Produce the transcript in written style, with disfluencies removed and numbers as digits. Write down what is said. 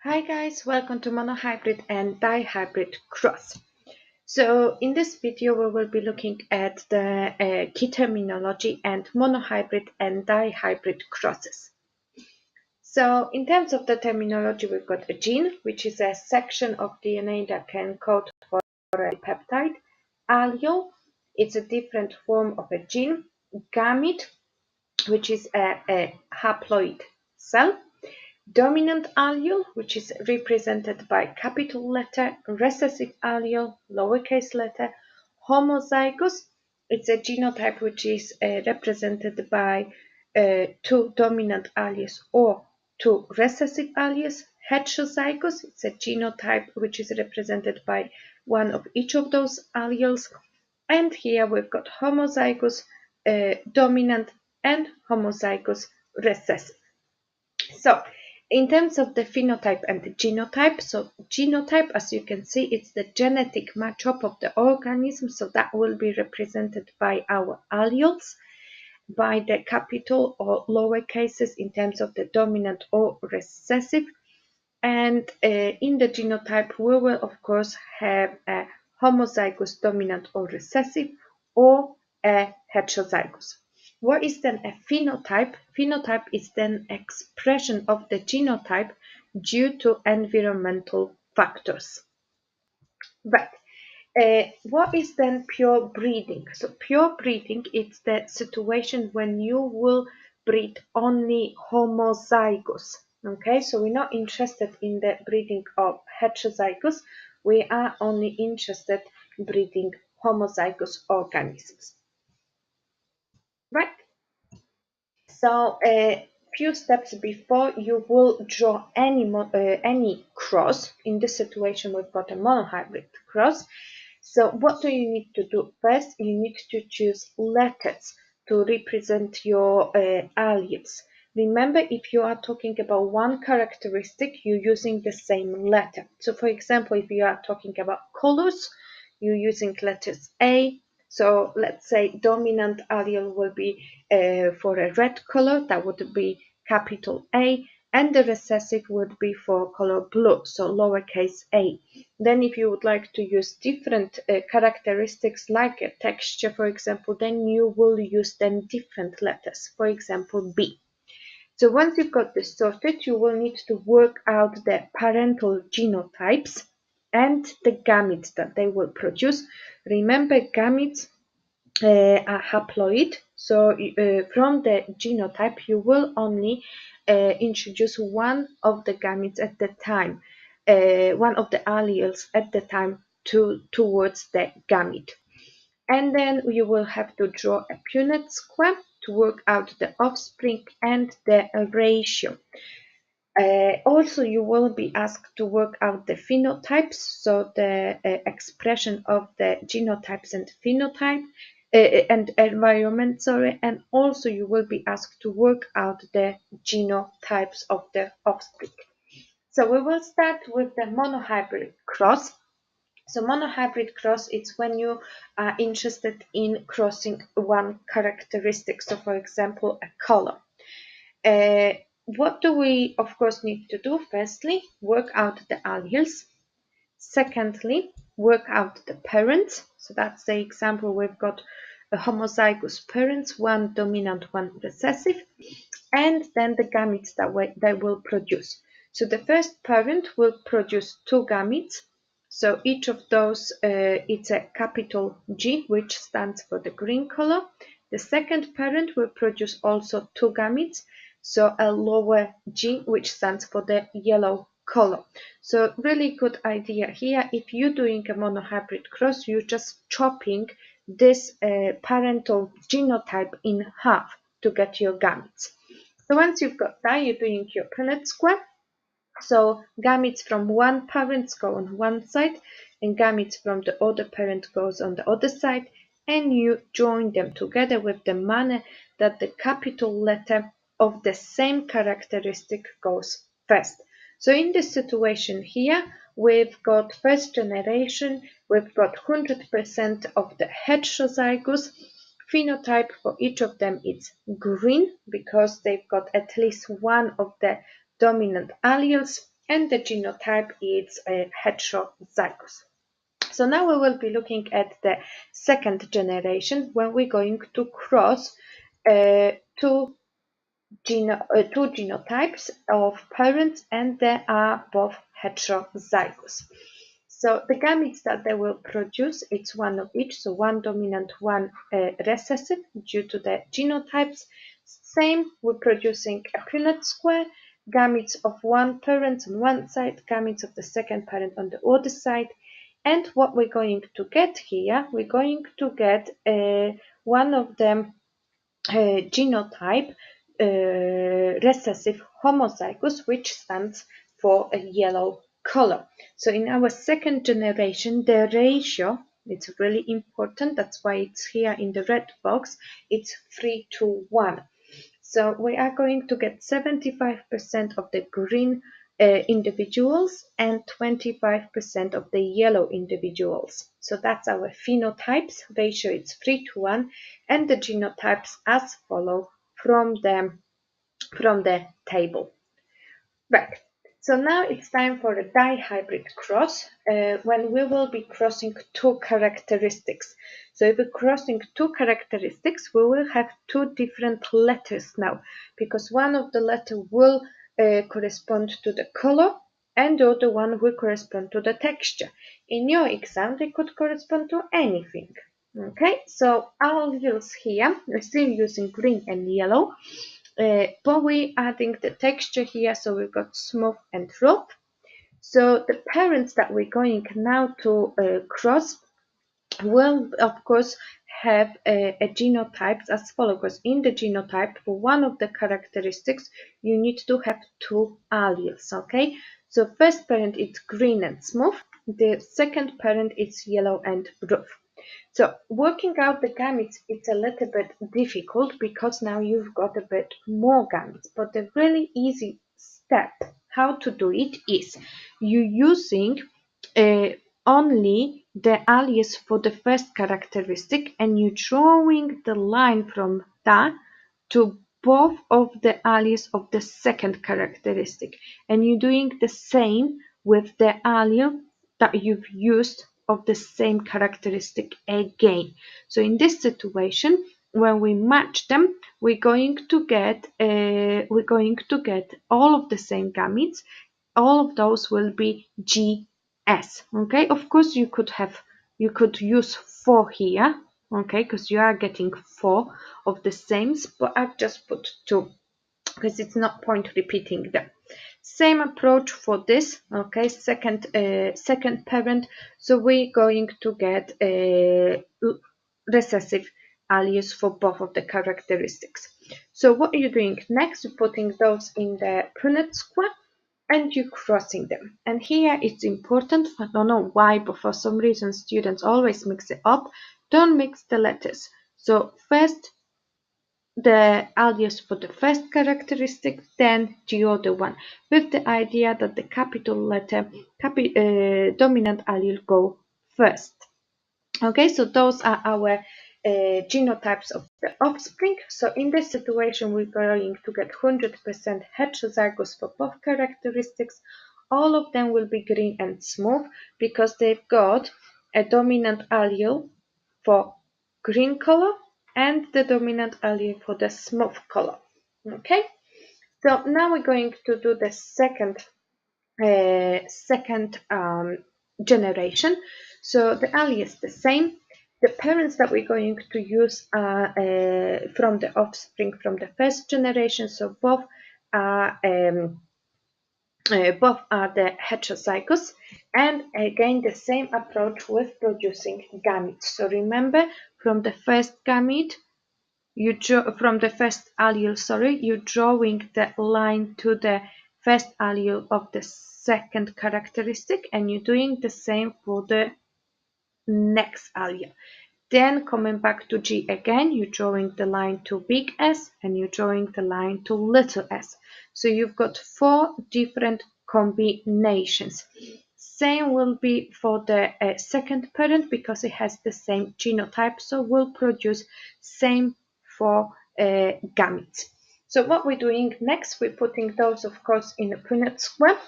Hi guys, welcome to monohybrid and dihybrid cross. So in this video we will be looking at the key terminology and monohybrid and dihybrid crosses. So in terms of the terminology, we've got a gene, which is a section of DNA that can code for a peptide. Allele, it's a different form of a gene. Gamete, which is a haploid cell. Dominant allele, which is represented by capital letter, recessive allele, lowercase letter, homozygous, it's a genotype which is represented by two dominant alleles or two recessive alleles. Heterozygous, it's a genotype which is represented by one of each of those alleles. And here we've got homozygous dominant and homozygous recessive. So in terms of the phenotype and the genotype, so genotype, as you can see, it's the genetic matchup of the organism, so that will be represented by our alleles, by the capital or lower cases in terms of the dominant or recessive. And in the genotype, we will of course have a homozygous dominant or recessive or a heterozygous. What is then a phenotype? Phenotype is then expression of the genotype due to environmental factors. Right. What is then pure breeding? So pure breeding is the situation when you will breed only homozygous. Okay, so we're not interested in the breeding of heterozygous. We are only interested in breeding homozygous organisms. Right. So a few steps before you will draw any cross. In this situation, we've got a monohybrid cross. So what do you need to do? First, you need to choose letters to represent your alleles. Remember, if you are talking about one characteristic, you're using the same letter. So for example, if you are talking about colors, you're using letters A. So let's say dominant allele will be for a red color, that would be capital A, and the recessive would be for color blue, so lowercase a. Then if you would like to use different characteristics like a texture, for example, then you will use then different letters, for example, B. So once you've got this sorted, you will need to work out the parental genotypes and the gametes that they will produce. Remember, gametes are haploid, so from the genotype you will only introduce one of the gametes at the time, one of the alleles at the time towards the gamete. And then you will have to draw a Punnett square to work out the offspring and the ratio. Also, you will be asked to work out the phenotypes, so the expression of the genotypes and phenotype and environment, and also you will be asked to work out the genotypes of the offspring. So we will start with the monohybrid cross. So monohybrid cross, it's when you are interested in crossing one characteristic. So for example, a color. What do we, of course, need to do? Firstly, work out the alleles. Secondly, work out the parents. So that's the example. We've got a homozygous parents, one dominant, one recessive, and then the gametes that they will produce. So the first parent will produce two gametes. So each of those, it's a capital G, which stands for the green color. The second parent will produce also two gametes, so a lower G, which stands for the yellow color. So really good idea here. If you're doing a monohybrid cross, you're just chopping this parental genotype in half to get your gametes. So once you've got that, you're doing your Punnett square. So gametes from one parent go on one side and gametes from the other parent goes on the other side, and you join them together with the manner that the capital letter of the same characteristic goes first. So in this situation here, we've got first generation, we've got 100% of the heterozygous. Phenotype for each of them is green because they've got at least one of the dominant alleles, and the genotype is heterozygous. So now we will be looking at the second generation when we're going to cross two genotypes of parents and they are both heterozygous. So the gametes that they will produce, it's one of each, so one dominant, one recessive due to the genotypes. Same, we're producing a Punnett square, gametes of one parent on one side, gametes of the second parent on the other side. And what we're going to get here, we're going to get one of them genotype recessive homozygous, which stands for a yellow color. So in our second generation, the ratio, it's really important, that's why it's here in the red box, it's 3:1. So we are going to get 75% of the green individuals and 25% of the yellow individuals. So that's our phenotypes ratio, it's 3:1, and the genotypes as follow from the table. Right. So now it's time for a dihybrid cross, when we will be crossing two characteristics. So if we're crossing two characteristics, we will have two different letters now, because one of the letters will correspond to the color and the other one will correspond to the texture. In your exam, they could correspond to anything. Okay, so alleles here, we're still using green and yellow. But we're adding the texture here, so we've got smooth and rough. So the parents that we're going now to cross will, of course, have a genotypes as follows. Because in the genotype, for one of the characteristics, you need to have two alleles. Okay, so first parent is green and smooth. The second parent is yellow and rough. So working out the gametes, it's a little bit difficult because now you've got a bit more gametes. But the really easy step how to do it is you using only the alias for the first characteristic and you drawing the line from that to both of the alias of the second characteristic, and you're doing the same with the allele that you've used of the same characteristic again. So in this situation, when we match them, we're going to get all of the same gametes. All of those will be GS. Okay, of course you could use 4 here. Okay, because you are getting 4 of the same, but I've just put 2 because it's not point repeating them. Same approach for this. Okay, second parent, so we're going to get recessive alleles for both of the characteristics. So what are you doing next? You're putting those in the Punnett square and you're crossing them. And here it's important, I don't know why, but for some reason students always mix it up. Don't mix the letters. So first the alias for the first characteristic, then the other one, with the idea that the capital letter, dominant allele go first. Okay, so those are our genotypes of the offspring. So in this situation, we're going to get 100% heterozygous for both characteristics. All of them will be green and smooth because they've got a dominant allele for green color and the dominant allele for the smooth color. Okay, so now we're going to do the second generation. So the allele is the same. The parents that we're going to use are from the offspring from the first generation. So both are the heterozygous, and again the same approach with producing gametes. So remember, from the first gamete, from the first allele, you're drawing the line to the first allele of the second characteristic, and you're doing the same for the next allele. Then coming back to G again, you're drawing the line to big S and you're drawing the line to little s. So you've got 4 different combinations. Same will be for the second parent because it has the same genotype, so we'll produce same for gametes. So what we're doing next, we're putting those, of course, in a Punnett square.